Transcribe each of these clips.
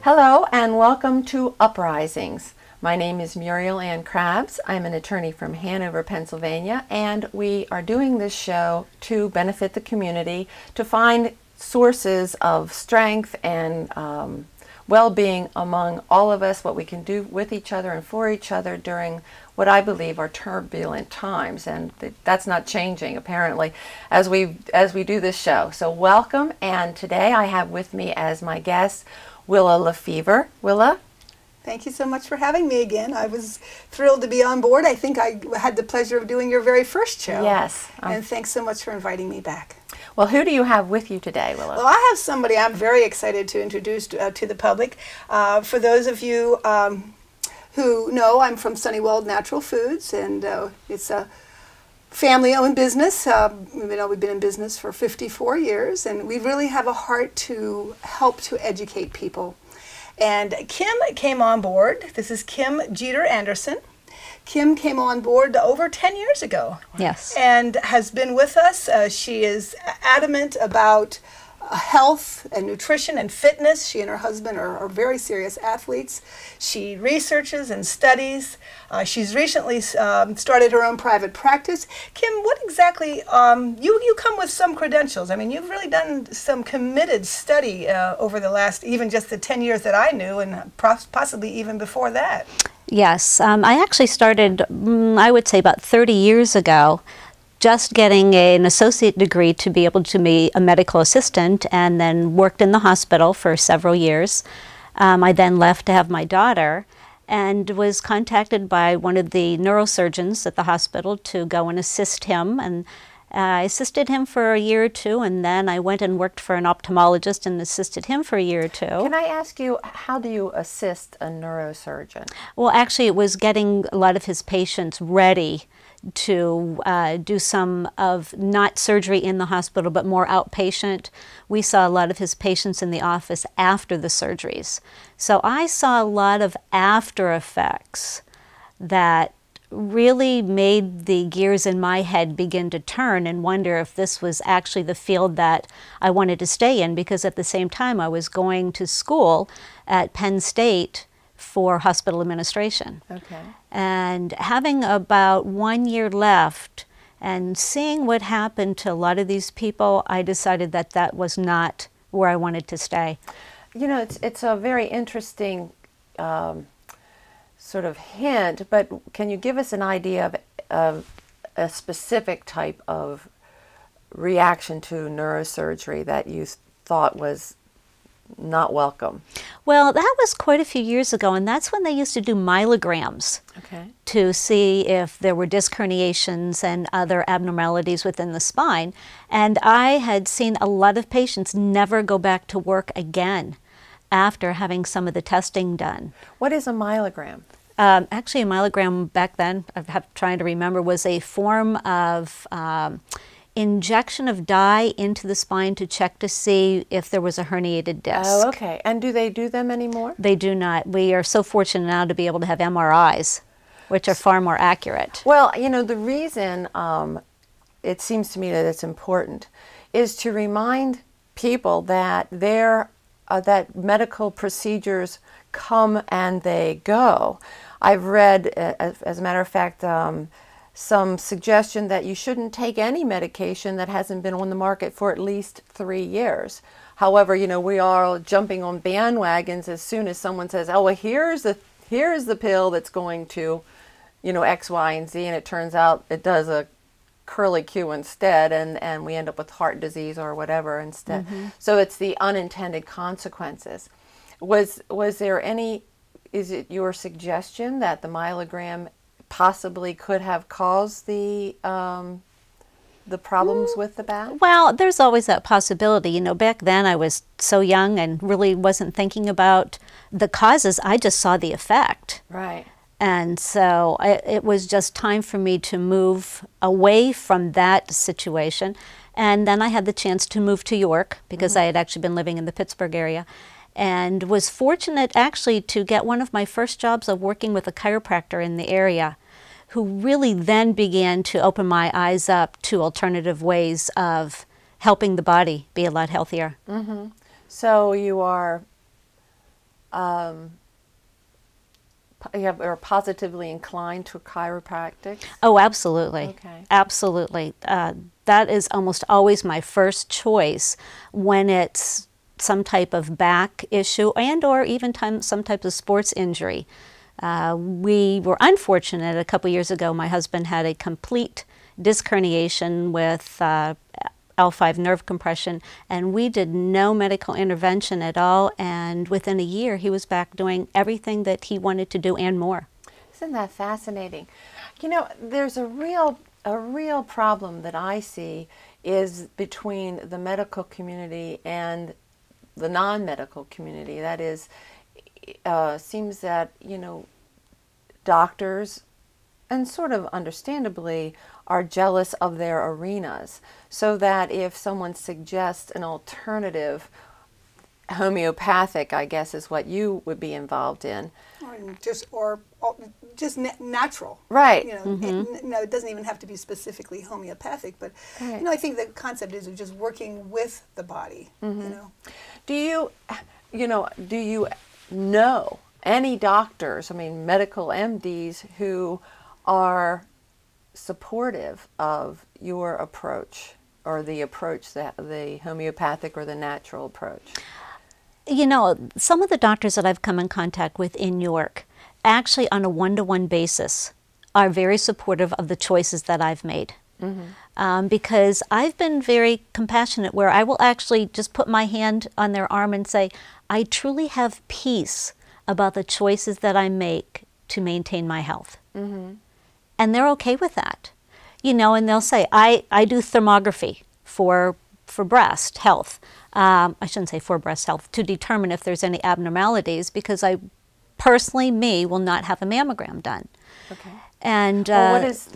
Hello and welcome to Uprisings. My name is Muriel Crabbs. I'm an attorney from Hanover, Pennsylvania, and we are doing this show to benefit the community, to find sources of strength and well-being among all of us, what we can do with each other and for each other during what I believe are turbulent times, and that's not changing apparently as we do this show. So welcome, and today I have with me as my guest Willa LeFevre. Willa? Thank you so much for having me again. I was thrilled to be on board. I think I had the pleasure of doing your very first show. Yes. And thanks so much for inviting me back. Well, who do you have with you today, Willa? Well, I have somebody I'm very excited to introduce to the public. For those of you who know, I'm from Sunnyweld Natural Foods, and it's a family-owned business. We've been in business for 54 years, and we really have a heart to help to educate people. And Kim came on board. This is Kim Jeter Anderson. Kim came on board over 10 years ago. Yes. And has been with us. She is adamant about health and nutrition and fitness. She and her husband are very serious athletes. She researches and studies. She's recently started her own private practice. Kim, what exactly, you come with some credentials. I mean, you've really done some committed study over the last, even just the 10 years that I knew, and possibly even before that. Yes. I actually started, I would say about 30 years ago, just getting an associate degree to be able to be a medical assistant, and then worked in the hospital for several years. I then left to have my daughter and was contacted by one of the neurosurgeons at the hospital to go and assist him. And I assisted him for a year or two, and then I went and worked for an ophthalmologist and assisted him for a year or two. Can I ask you, how do you assist a neurosurgeon? Well, actually, it was getting a lot of his patients ready to do some of, not surgery in the hospital, but more outpatient. We saw a lot of his patients in the office after the surgeries. So I saw a lot of after effects that really made the gears in my head begin to turn and wonder if this was actually the field that I wanted to stay in, because at the same time I was going to school at Penn State for hospital administration. Okay. And having about 1 year left and seeing what happened to a lot of these people, I decided that that was not where I wanted to stay. You know, it's a very interesting sort of hint, but can you give us an idea of a specific type of reaction to neurosurgery that you thought was not welcome? Well, that was quite a few years ago, and that's when they used to do myelograms. Okay. To see if there were disc herniations and other abnormalities within the spine. And I had seen a lot of patients never go back to work again after having some of the testing done. What is a myelogram? Actually, a myelogram back then, I'm trying to remember, was a form of injection of dye into the spine to check to see if there was a herniated disc. Oh, okay. And do they do them anymore? They do not. We are so fortunate now to be able to have MRIs, which are far more accurate. Well, you know, the reason it seems to me that it's important is to remind people that that medical procedures come and they go. I've read, as a matter of fact, some suggestion that you shouldn't take any medication that hasn't been on the market for at least 3 years. However, you know, we are jumping on bandwagons as soon as someone says, oh, well, here's the pill that's going to, you know, X, Y, and Z, and it turns out it does a curly Q instead, and we end up with heart disease or whatever instead. Mm-hmm. So it's the unintended consequences. Was there any, is it your suggestion that the myelogram possibly could have caused the problems with the back? Well, there's always that possibility. You know, back then I was so young and really wasn't thinking about the causes. I just saw the effect. Right. And so it was just time for me to move away from that situation. And then I had the chance to move to York because I had actually been living in the Pittsburgh area, and was fortunate actually to get one of my first jobs of working with a chiropractor in the area, who really then began to open my eyes up to alternative ways of helping the body be a lot healthier. Mm-hmm. So you are are positively inclined to chiropractic? Oh, absolutely. Okay. Absolutely. That is almost always my first choice when it's some type of back issue and or even some type of sports injury. We were unfortunate a couple years ago. My husband had a complete disc herniation with L5 nerve compression, and we did no medical intervention at all, and within a year he was back doing everything that he wanted to do and more. Isn't that fascinating? You know, there's a real problem that I see is between the medical community and the non-medical community. That is, seems that, you know, doctors, and sort of understandably, are jealous of their arenas, so that if someone suggests an alternative, homeopathic, I guess is what you would be involved in. Or just natural. Right. You know, it doesn't even have to be specifically homeopathic, but right. you know, I think the concept is of just working with the body. You know. Do you know any doctors, I mean medical MDs, who are supportive of your approach, or the approach, that the homeopathic or the natural approach? You know, some of the doctors that I've come in contact with in York, actually on a one-to-one basis, are very supportive of the choices that I've made. Because I've been very compassionate, where I will actually just put my hand on their arm and say, I truly have peace about the choices that I make to maintain my health. And they're okay with that. You know, and they'll say, I do thermography for breast health. I shouldn't say for breast health, to determine if there's any abnormalities, because I personally, will not have a mammogram done. Okay. And well, what is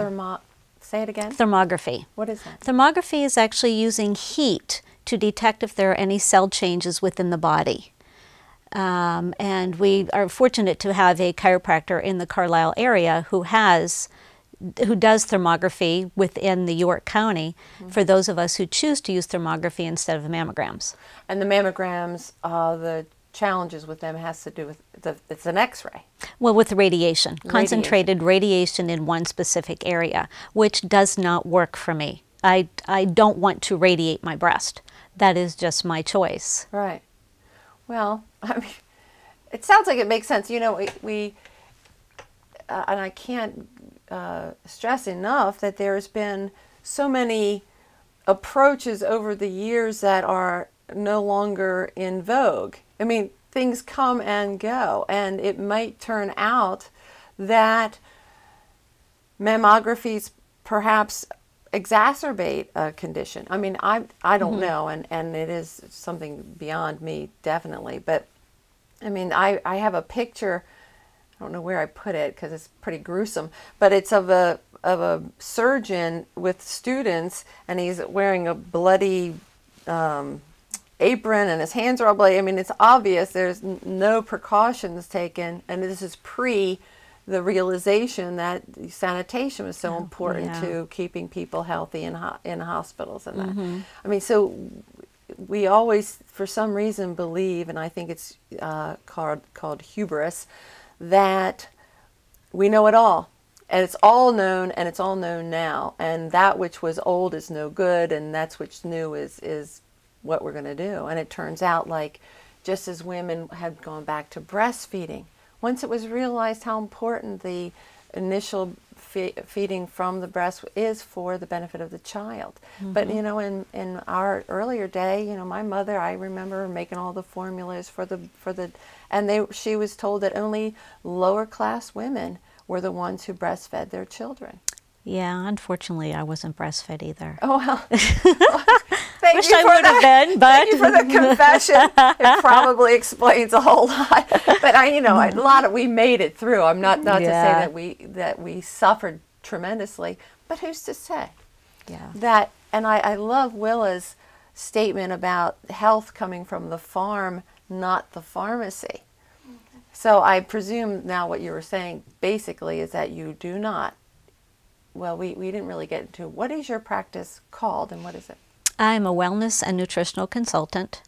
say it again? Thermography. What is that? Thermography is actually using heat to detect if there are any cell changes within the body. And we are fortunate to have a chiropractor in the Carlisle area who does thermography within the York County for those of us who choose to use thermography instead of mammograms. And the mammograms, the challenges with them has to do with it's an X-ray. Well, with radiation, concentrated radiation in one specific area, which does not work for me. I don't want to radiate my breast. That is just my choice. Right. Well, I mean, it sounds like it makes sense. You know, we and I can't stress enough that there's been so many approaches over the years that are no longer in vogue. I mean, things come and go, and it might turn out that mammographies perhaps exacerbate a condition. I mean, I don't know, and it is something beyond me, definitely. But I mean, I have a picture. I don't know where I put it because it's pretty gruesome, but it's of a surgeon with students, and he's wearing a bloody apron, and his hands are all bloody. I mean, it's obvious there's no precautions taken, and this is pre the realization that sanitation was so important to keeping people healthy in hospitals and that. I mean, so we always, for some reason, believe, and I think it's called hubris, that we know it all, and it's all known, and it's all known now, and that which was old is no good, and that's which new is what we're going to do. And it turns out, like, just as women had gone back to breastfeeding, once it was realized how important the initial feeding from the breast is for the benefit of the child. But you know, in our earlier day, you know, my mother, I remember making all the formulas for the and she was told that only lower class women were the ones who breastfed their children. Yeah, unfortunately, I wasn't breastfed either. Oh, well. Wish I would have been, but thank you for the confession. It probably explains a whole lot. But you know, a lot of we made it through. I'm not to say that we suffered tremendously, but who's to say? Yeah. That, and I love Willa's statement about health coming from the farm, not the pharmacy. So I presume now what you were saying basically is that you do not. Well, we didn't really get into what is your practice called and what is it? I'm a wellness and nutritional consultant.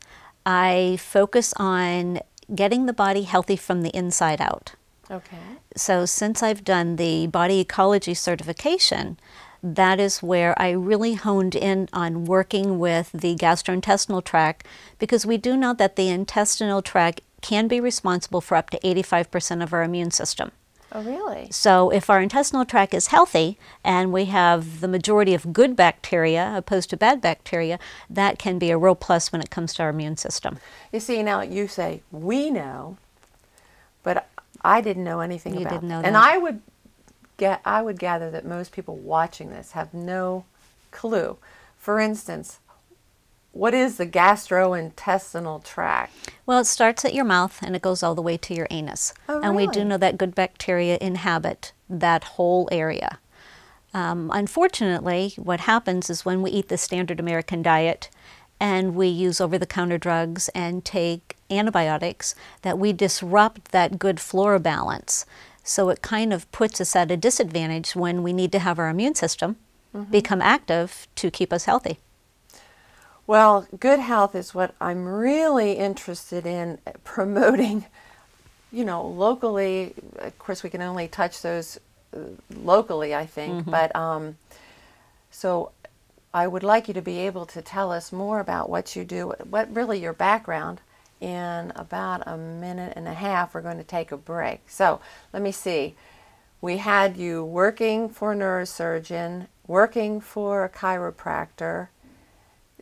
I focus on getting the body healthy from the inside out. Okay. So since I've done the body ecology certification, that is where I really honed in on working with the gastrointestinal tract, because we do know that the intestinal tract can be responsible for up to 85% of our immune system. Oh, really? So if our intestinal tract is healthy and we have the majority of good bacteria opposed to bad bacteria, that can be a real plus when it comes to our immune system. You see, now you say, we know, but I didn't know anything You about didn't know that. And that. I would gather that most people watching this have no clue. For instance, what is the gastrointestinal tract? Well, it starts at your mouth and it goes all the way to your anus. Oh, And we do really? know that good bacteria inhabit that whole area. Unfortunately, what happens is when we eat the standard American diet and we use over-the-counter drugs and take antibiotics, that we disrupt that good flora balance. So it kind of puts us at a disadvantage when we need to have our immune system become active to keep us healthy. Well, good health is what I'm really interested in promoting, you know, locally. Of course, we can only touch those locally, I think. But so I would like you to be able to tell us more about what you do, what really your background. In about a minute and a half, we're going to take a break. So let me see. We had you working for a neurosurgeon, working for a chiropractor.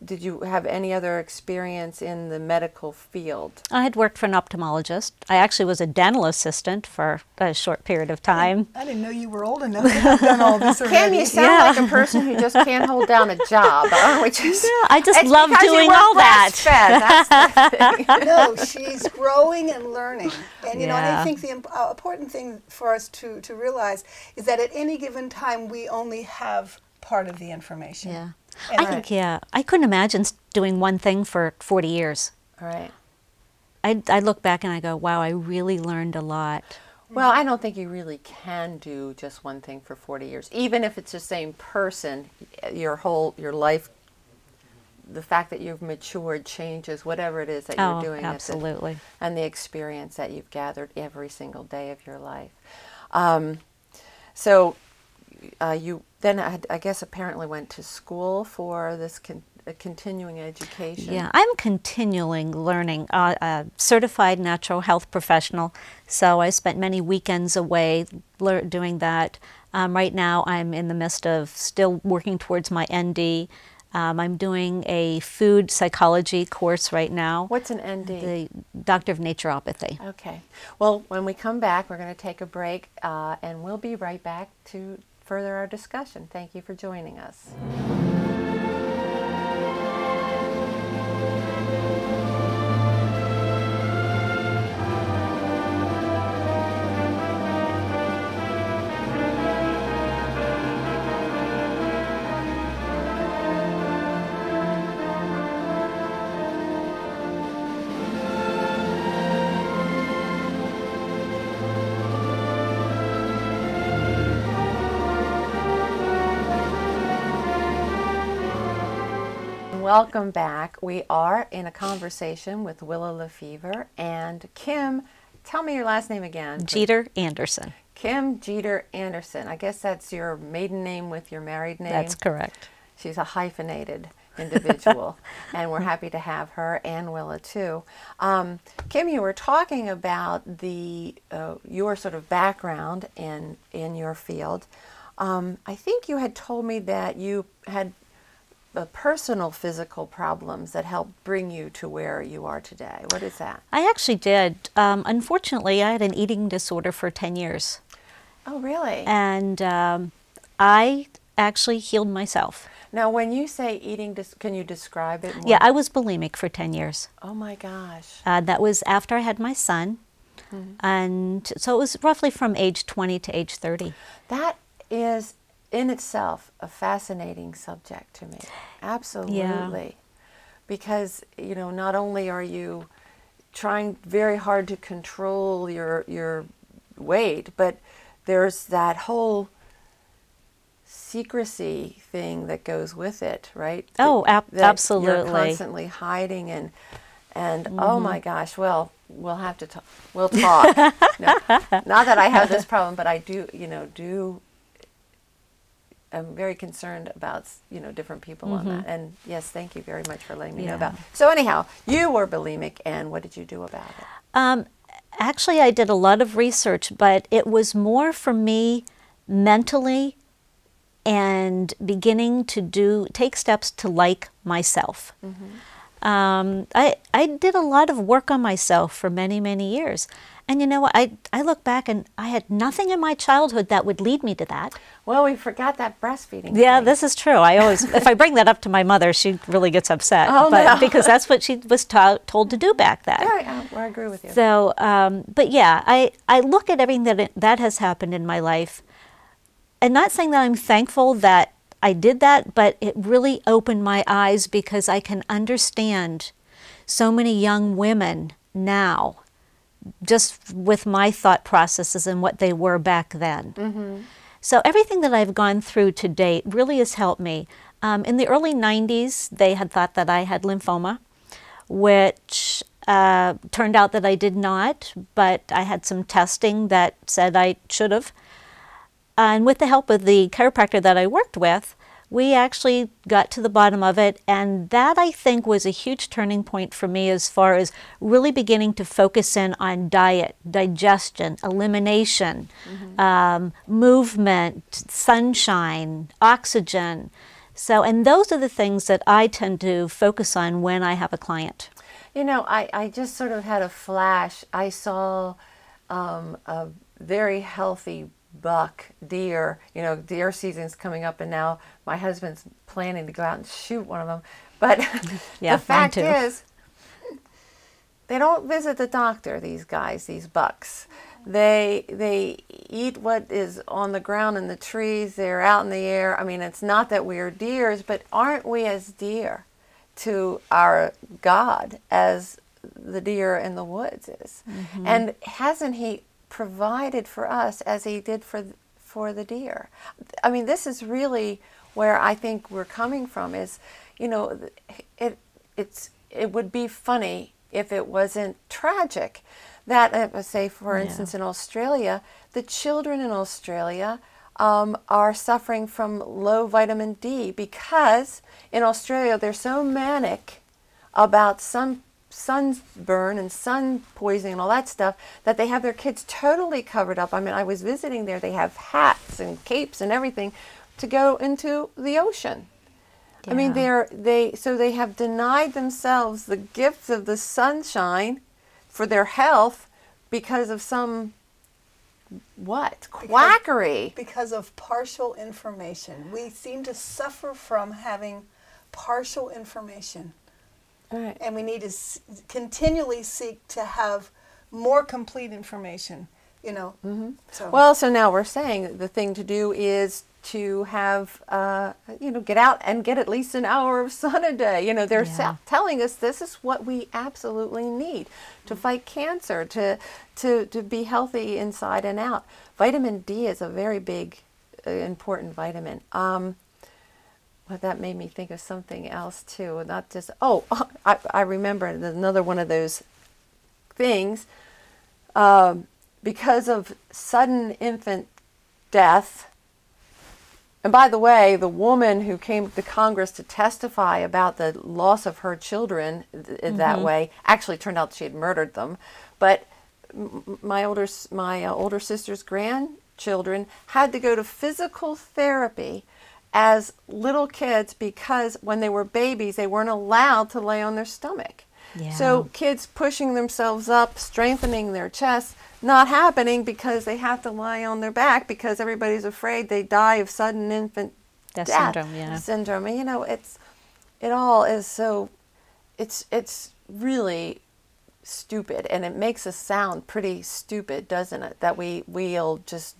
Did you have any other experience in the medical field? I had worked for an ophthalmologist. I actually was a dental assistant for a short period of time. I didn't know you were old enough to have done all this already. Kim, you sound like a person who just can't hold down a job. Which is, I just it's love because you doing were all that. breastfed. That's the thing. No, she's growing and learning. And, you know, and I Yeah. think the important thing for us to realize is that at any given time, we only have part of the information. Yeah. And I think, I couldn't imagine doing one thing for 40 years. All right. I look back and I go, wow, I really learned a lot. Well, I don't think you really can do just one thing for 40 years. Even if it's the same person, your life, the fact that you've matured changes whatever it is that you're doing. Absolutely. And the experience that you've gathered every single day of your life. So you then, I guess, apparently went to school for this continuing education. Yeah, I'm continuing learning, a certified natural health professional, so I spent many weekends away doing that. Right now I'm in the midst of still working towards my ND. I'm doing a food psychology course right now. What's an ND? The Doctor of Naturopathy. Okay. Well, when we come back, we're going to take a break, and we'll be right back to further our discussion. Thank you for joining us. Welcome back. We are in a conversation with Willa LeFevre and Kim. Tell me your last name again. Jeter Anderson. Kim Jeter Anderson. I guess that's your maiden name with your married name. That's correct. She's a hyphenated individual, and we're happy to have her and Willa too. Kim, you were talking about your sort of background in your field. I think you had told me that you had personal physical problems that helped bring you to where you are today. What is that? I actually did. Unfortunately, I had an eating disorder for 10 years. Oh, really? And I actually healed myself. Now, when you say eating, can you describe it more? Yeah, I was bulimic for 10 years. Oh, my gosh. That was after I had my son. And so it was roughly from age 20 to age 30. That is in itself a fascinating subject to me. Absolutely. Yeah. Because, you know, not only are you trying very hard to control your weight, but there's that whole secrecy thing that goes with it, right? Oh, that absolutely. You're constantly hiding and oh my gosh, well, we'll have to talk. We'll talk. No, not that I have this problem, but I do. I'm very concerned about, different people on that. And yes, thank you very much for letting me know about it. So anyhow, you were bulimic, and what did you do about it? Actually, I did a lot of research, but it was more for me mentally and beginning to take steps to like myself. I did a lot of work on myself for many, many years. And you know what, I look back and I had nothing in my childhood that would lead me to that. Well, we forgot that breastfeeding Yeah, thing. this is true. I always, if I bring that up to my mother, she really gets upset. Oh, no. Because that's what she was told to do back then. Yeah, I agree with you. So, but yeah, I look at everything that has happened in my life, and not saying that I'm thankful that I did that, but it really opened my eyes because I can understand so many young women now just with my thought processes and what they were back then. So everything that I've gone through to date really has helped me. In the early 90s, they had thought that I had lymphoma, which turned out that I did not, but I had some testing that said I should have. And with the help of the chiropractor that I worked with, we actually got to the bottom of it, and that, I think, was a huge turning point for me as far as really beginning to focus in on diet, digestion, elimination, movement, sunshine, oxygen. So, and those are the things that I tend to focus on when I have a client. I just sort of had a flash. I saw a very healthy buck deer. Deer season's coming up, and now my husband's planning to go out and shoot one of them. But yeah, the fact is, they don't visit the doctor, these guys, these bucks. They eat what is on the ground in the trees. They're out in the air. I mean, it's not that we're deers, but aren't we as dear to our God as the deer in the woods is? And hasn't he provided for us as he did for the deer? I mean, this is really where I think we're coming from is, it would be funny if it wasn't tragic that, say, for instance, in Australia, the children in Australia are suffering from low vitamin D because in Australia they're so manic about sunburn and sun poisoning and all that stuff that they have their kids totally covered up. I mean, I was visiting there. They have hats and capes and everything to go into the ocean. I mean, they have denied themselves the gifts of the sunshine for their health because of some quackery. Because of partial information. We seem to suffer from having partial information. Right. And we need to continually seek to have more complete information, So now we're saying the thing to do is to have, get out and get at least an hour of sun a day. They're telling us this is what we absolutely need to fight cancer, to be healthy inside and out. Vitamin D is a very big, important vitamin. Well, that made me think of something else too. Not just, I remember another one of those things. Because of sudden infant death, and by the way, the woman who came to Congress to testify about the loss of her children that way actually turned out she had murdered them. But my older sister's grandchildren had to go to physical therapy as little kids because when they were babies, they weren't allowed to lay on their stomach. Yeah. So kids pushing themselves up, strengthening their chests, not happening because they have to lie on their back because everybody's afraid they die of sudden infant death syndrome. And it all is so, it's really stupid, and it makes us sound pretty stupid, doesn't it? That we'll just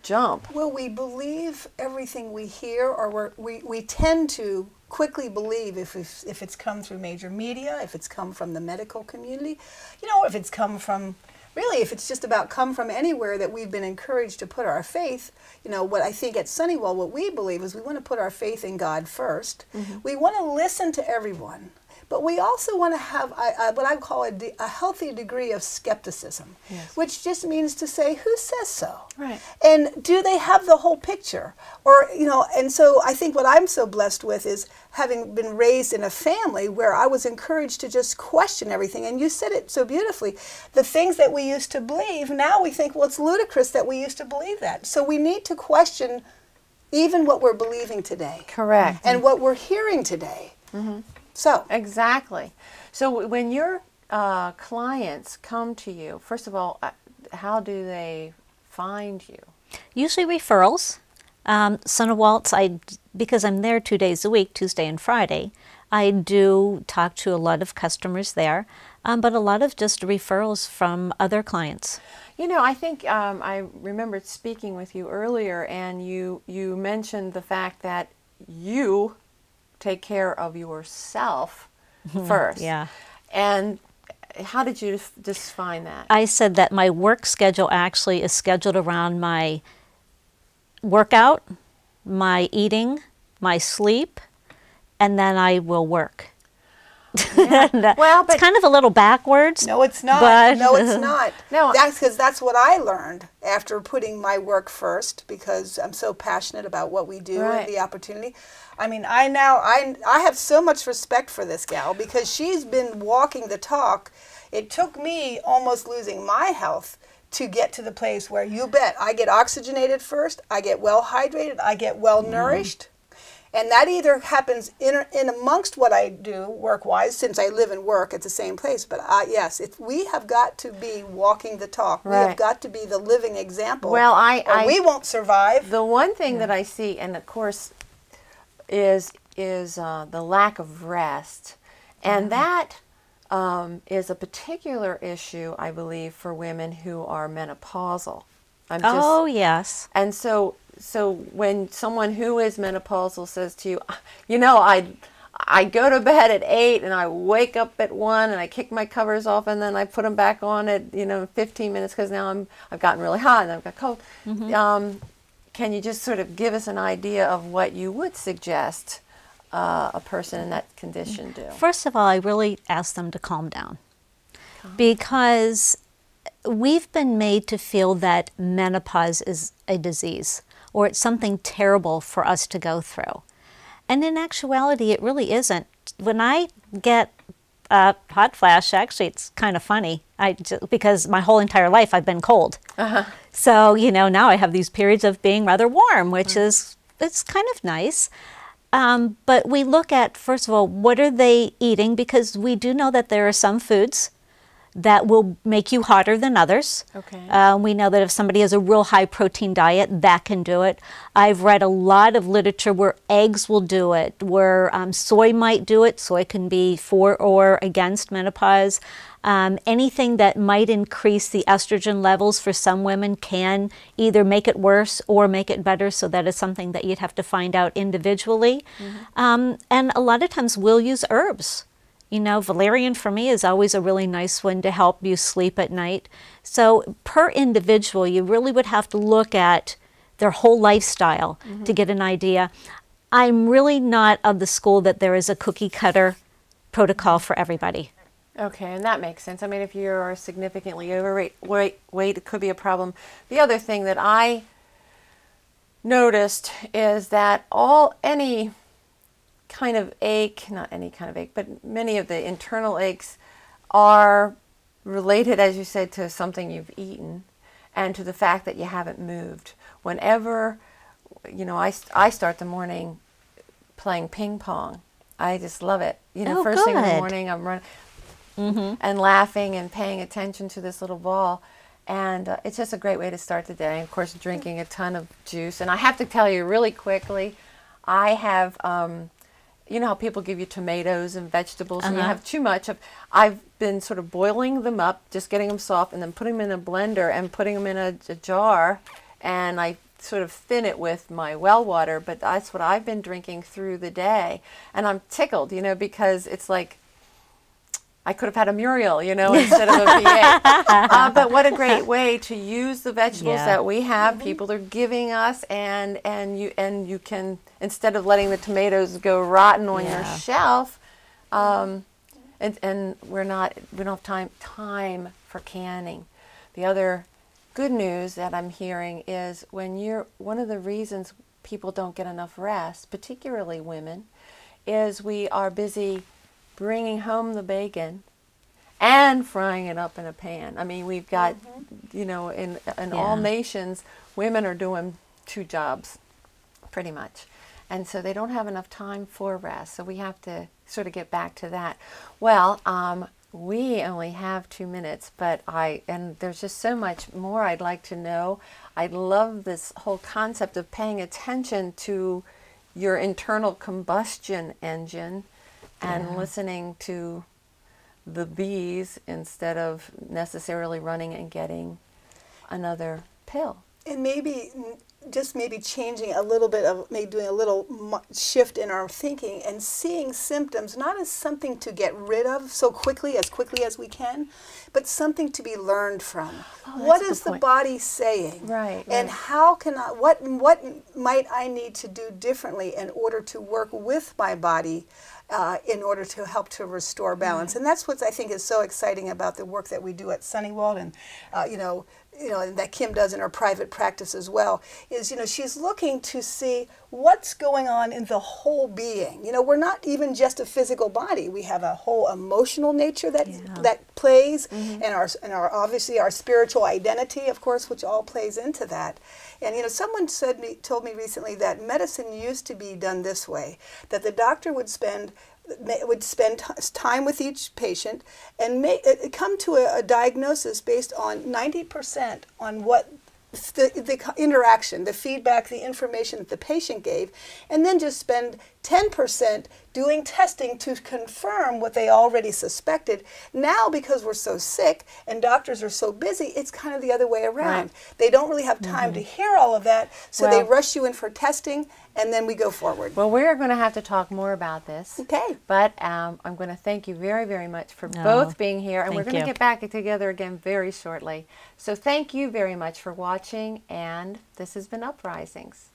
jump. Well, we believe everything we hear, or we tend to quickly believe if it's come through major media, if it's come from the medical community, if it's come from, really, if it's just about come from anywhere that we've been encouraged to put our faith. What I think at Sunnywell, what we believe is we want to put our faith in God first. We want to listen to everyone, but we also want to have what I call a healthy degree of skepticism, yes. which just means to say, who says so? Right. And do they have the whole picture? Or, you know, and so I think what I'm so blessed with is having been raised in a family where I was encouraged to just question everything. And you said it so beautifully. The things that we used to believe, now we think, well, it's ludicrous that we used to believe that. So we need to question even what we're believing today. Correct. And what we're hearing today. Mm-hmm. So. Exactly. So when your clients come to you, first of all, how do they find you? Usually referrals. Sonowaltz, because I'm there 2 days a week, Tuesday and Friday, I do talk to a lot of customers there, but a lot of just referrals from other clients. You know, I think I remembered speaking with you earlier, and you mentioned the fact that you take care of yourself first. Yeah. And how did you define that? I said that my work schedule actually is scheduled around my workout, my eating, my sleep, and then I will work. Yeah. Well, but it's kind of a little backwards. No, it's not. But No, it's not. No. That's because that's what I learned after putting my work first, because I'm so passionate about what we do Right. and the opportunity. I mean, I have so much respect for this gal because she's been walking the talk. It took me almost losing my health to get to the place where, you bet, I get oxygenated first, I get well hydrated, I get well nourished. And that either happens in amongst what I do work-wise, since I live and work at the same place. But yes, we have got to be walking the talk. Right. We have got to be the living example. Well, or we won't survive. The one thing that I see, and of course, is the lack of rest, and that is a particular issue, I believe, for women who are menopausal. Oh, yes. And so when someone who is menopausal says to you, you know, I go to bed at 8 and I wake up at 1 and I kick my covers off and then I put them back on at 15 minutes because now I've gotten really hot and I've got cold. Mm-hmm. Can you just sort of give us an idea of what you would suggest a person in that condition do? First of all, I really ask them to calm down, because we've been made to feel that menopause is a disease or it's something terrible for us to go through. And in actuality, it really isn't. When I get a hot flash, actually, it's kind of funny because my whole entire life I've been cold. So, now I have these periods of being rather warm, which it's kind of nice. But we look at, first of all, what are they eating? Because we do know that there are some foods that will make you hotter than others. Okay. We know that if somebody has a real high protein diet, that can do it. I've read a lot of literature where eggs will do it, where soy might do it. Soy can be for or against menopause. Anything that might increase the estrogen levels for some women can either make it worse or make it better, so that is something that you'd have to find out individually. Mm-hmm. And a lot of times we'll use herbs. Valerian for me is always a really nice one to help you sleep at night. So per individual, you really would have to look at their whole lifestyle to get an idea. I'm really not of the school that there is a cookie cutter protocol for everybody. Okay, and that makes sense. I mean, if you're significantly overweight, it could be a problem. The other thing that I noticed is that any kind of ache, not any kind of ache, but many of the internal aches are related, as you said, to something you've eaten and to the fact that you haven't moved. Whenever, I start the morning playing ping pong. I just love it. First thing in the morning I'm running and laughing and paying attention to this little ball. And it's just a great way to start the day. Of course, drinking a ton of juice. And I have to tell you really quickly, I have... you know how people give you tomatoes and vegetables and you have too much of. I've been sort of boiling them up, just getting them soft, and then putting them in a blender and putting them in a jar, and I sort of thin it with my well water, but that's what I've been drinking through the day. And I'm tickled, because it's like I could have had a Muriel, instead of a PA. But what a great way to use the vegetables that we have, people are giving us, and you can, instead of letting the tomatoes go rotten on your shelf, And we don't have time for canning. The other good news that I'm hearing is one of the reasons people don't get enough rest, particularly women, is we are busy bringing home the bacon and frying it up in a pan. I mean, we've got, in all nations, women are doing 2 jobs, pretty much. And so they don't have enough time for rest. So we have to sort of get back to that. Well, we only have 2 minutes, and there's just so much more I'd like to know. I love this whole concept of paying attention to your internal combustion engine and listening to the bees instead of necessarily running and getting another pill. And maybe changing a little bit of, maybe doing a little shift in our thinking and seeing symptoms not as something to get rid of as quickly as we can, but something to be learned from. What is the body saying? Right. And how can what might I need to do differently in order to work with my body in order to help to restore balance? And that's what I think is so exciting about the work that we do at Sunnywald, and and that Kim does in her private practice as well, is, she's looking to see what's going on in the whole being. We're not even just a physical body. We have a whole emotional nature that plays, and our obviously our spiritual identity, of course, which all plays into that. And someone told me recently that medicine used to be done this way, that the doctor would spend time with each patient and come to a diagnosis based on 90% on what the interaction, the feedback, the information that the patient gave, and then just spend 10% doing testing to confirm what they already suspected. Now, because we're so sick and doctors are so busy, it's kind of the other way around. Right. They don't really have time to hear all of that, so they rush you in for testing, and then we go forward. Well, we're going to have to talk more about this. Okay. But I'm going to thank you very, very much for both being here, and we're going to get back together again very shortly. So thank you very much for watching, and this has been Uprisings.